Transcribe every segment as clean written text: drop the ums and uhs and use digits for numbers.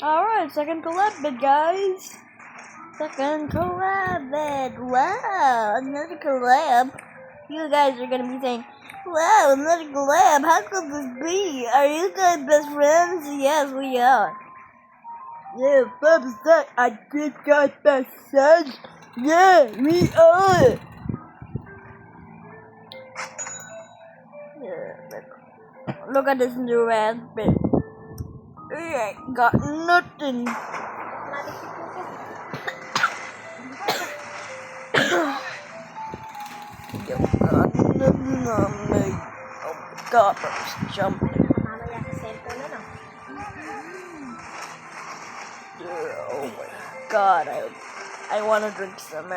Alright, second collab bid, guys. Second collab bid. Wow, another collab. You guys are gonna be saying, wow, another collab. How could this be? Are you guys best friends? Yes, we are. Yeah, Bob's that I just got best friends. Yeah, we are. Yeah, look at this new raspberry. I ain't got nothing. You got nothing on me. Oh my god, I was jumping. Oh my god, I want to drink some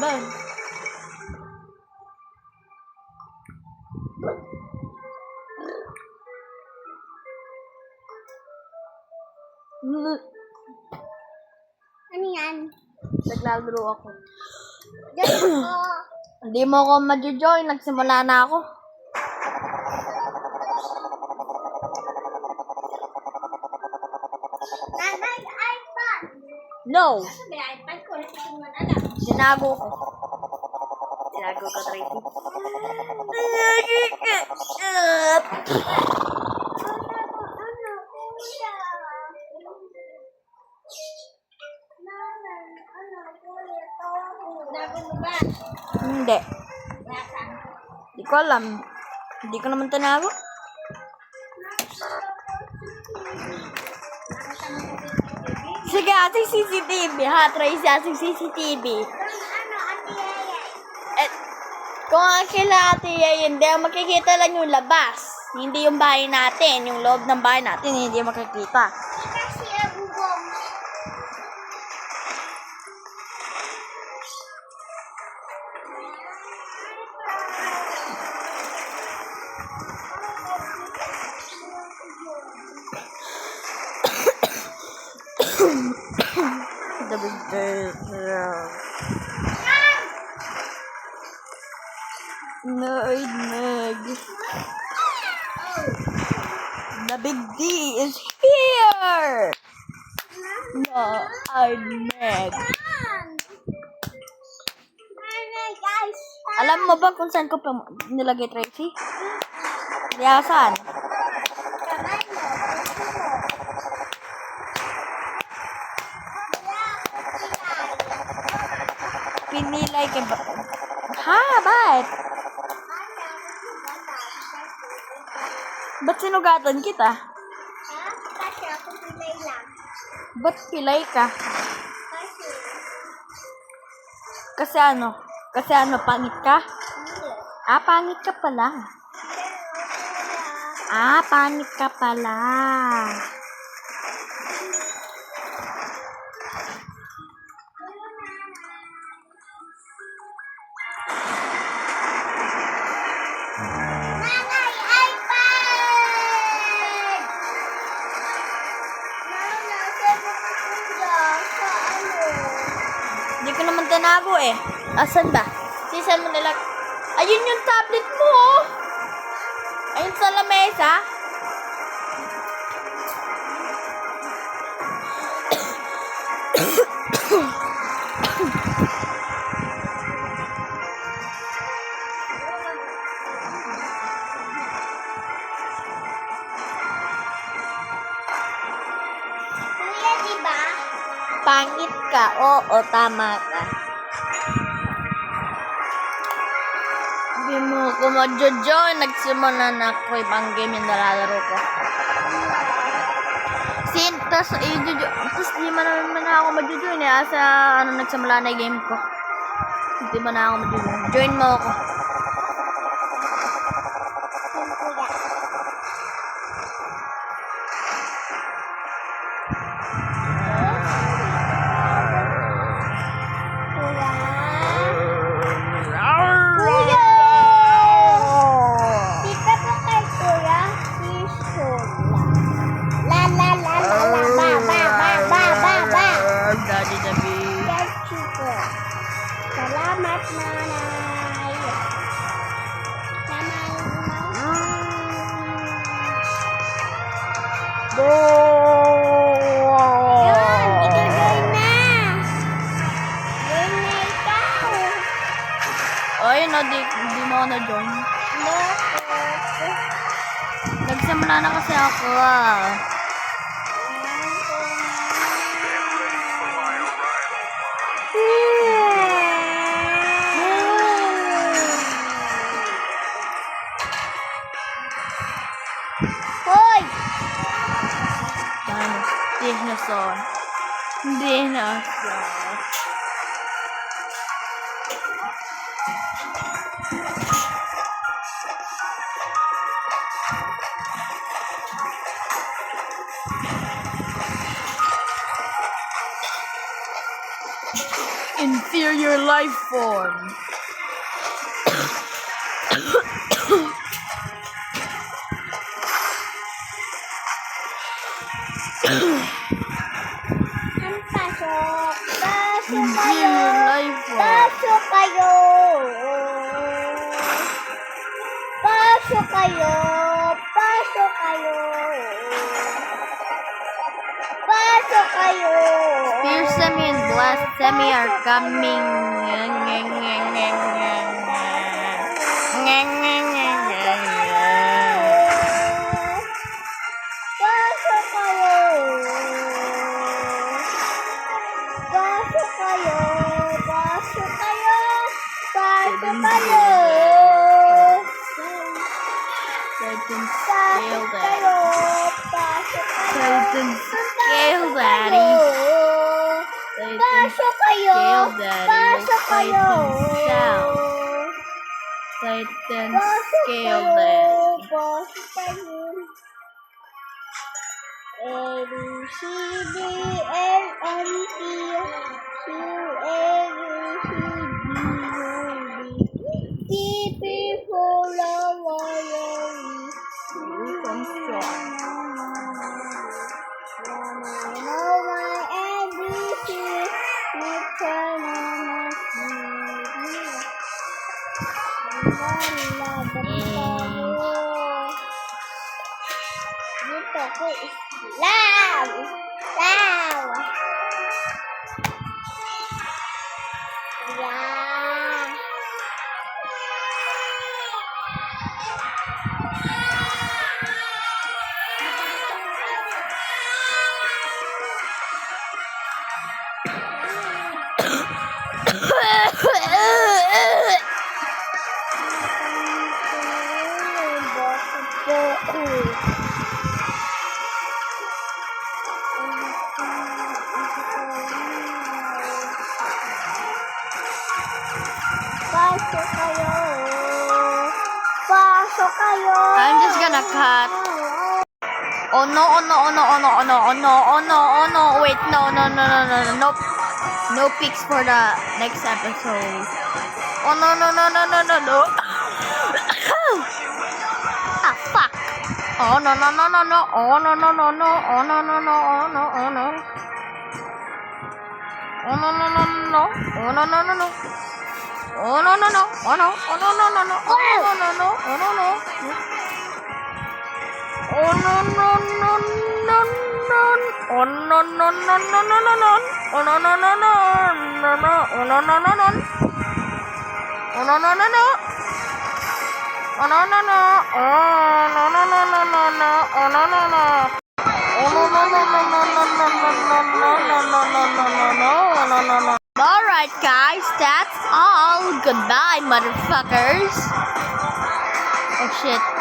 bang. Ano yan? Naglalaro ako. Diyan ako. Hindi mo ako ma-join, nagsimula na ako. Nanay, iPad. No! Sabi, iPad ko. Hindi ko man alam. Sinago ko. Sinago ka, Tracy. Kuya? Nanay, kuya? Sinago mo ba? Hindi. Nasaan? Hindi ko alam. Hindi ko naman tinago. Sige, ating CCTV ha, Tracy, ating CCTV. Ate Yaya? Eh, kung kila Ate Yaya, hindi, makikita lang yung labas. Hindi yung bahay natin, yung loob ng bahay natin, hindi makikita. Kasi agugong. The big day. Meg. The big D is here. No, I'm Meg. Nanay, guys. Alam mo ba kung saan ko pa nilagay, Tracy? Kaya saan? Kamay mo. Gusto mo. pinilay ka ba? Ha? Ba't? Ba't sinugatan kita? Ha? Kasi ako pilay lang. Ba't pilay ka? Kasi, Kasi ano, pangit ka? hindi. Ah, pangit ka pala. Ah, pangit ka pala. Nanay, iPad! Nana, sabi ko kuya, sa ano? Hindi ko naman tinago eh. Asan ba? Sisan mo nila. Ayun yung tablet mo oh. Ayun sa lamesa. Kuya, di ba? Pangit ka. Oo, tama ka. Hindi mo ako mag-join. Nagsimula na ako ibang game yung nalalaro ko. Tapos di man naman ako mag-join eh. Asa nagsimula na yung game ko. Hindi man na ako mag-join. Join mo ako. Yung kuya. Kuya! Dito po kay kuya. Sisula. La la la la la. Ba ba ba ba ba ba. Daddy Dabi. Yes, chico. Salamat, nanay. Yun, ito-join na. Join na ikaw. Ay, no, di mo ako na-join. Bakit? Nagsimula na kasi ako ah. Hoy! Ano? Hindi na son. Hindi na son. Inferior life form. Ang pasok. Pasok kayo. Inferior life form. Pasok kayo. Pasok kayo. Pasok kayo. Pasok kayo. Fearsome and blasphemy are coming. Pasok kayo. Pasok kayo. Pasok kayo. Pasok kayo. Certain Pasok scale that. kayo. Pasok kayo. Certain scale daddy. Certain Pasok kayo. scale daddy. Pasok kayo. South. Certain Pasok scale kayo. daddy. Pasok kayo. A, B, C, D, L, M, T, Q, A, B, C, D, U, B, P, for From strong. know my ABC, return on dito ko Islam! Islam! Yeah! Pasok kayo. Pasok kayo. I'm just gonna cut. Oh no, oh no, oh no, oh no, oh no, oh no, oh no, oh no, wait, no, no, no, no, no, no, nope. No pics for the next episode. Oh no, no, no, no, no, no, no. Ah, fuck. Oh no, no, no, no, no, oh no, no, no, no, oh no, no, no, oh no, oh no. Oh no, no, no, no, oh no, no, no, no. Oh no, no, no, oh no, oh no, no, no, no, oh no, no, no, oh no, no. Oh no no no no no oh no no no no no no no oh no no no no no no oh no no no no oh no no no no oh no no no oh no no no no no no oh no no no oh no no no no no no no no no no. Alright guys, that's all. Goodbye, motherfuckers. Oh shit.